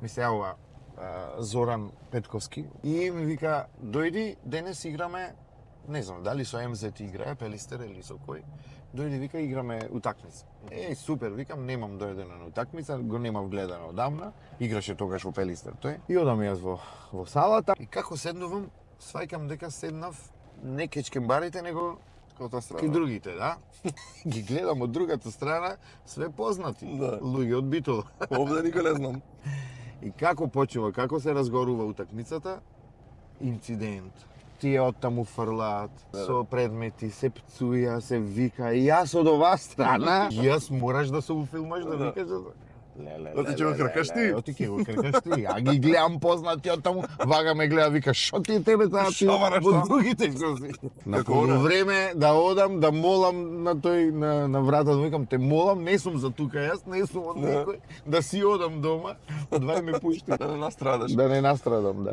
ми се јавува Зоран Петковски и ми вика, дојди, денес играме, не знам, дали со МЗ играе, Пелистер или со кој, дојди, вика, играме утакмица. Супер, викам, немам дојдено на утакмица, го немав гледано одамна, играше тогаш во Пелистер тој. И одам јас во салата и како седнувам, сваќам дека седнав не кечкембарите, него и другите, да? Ги гледам од другата страна, све познати, луѓе од Битола. Овде никој не знам. И како почнува, како се разгорува утакмицата, инцидент. Тие оттаму фрлаат, со предмети, се пцуја, се вика, и јас од оваа страна, јас мораш да се уфилмаш да викаш да... Оти ќе го кркаш ти? Оти ќе го кркаш ти. А ги гледам познати оттаму, вага ме гледа, вика, шо ти е тебе таа ти во другите изгози. На полу време да одам, да молам на тој, на вратата, викам, те молам, не сум за тука, јас не сум од некој, да си одам дома, одвај ме пушти. Да не настрадаш. Да не настрадам, да.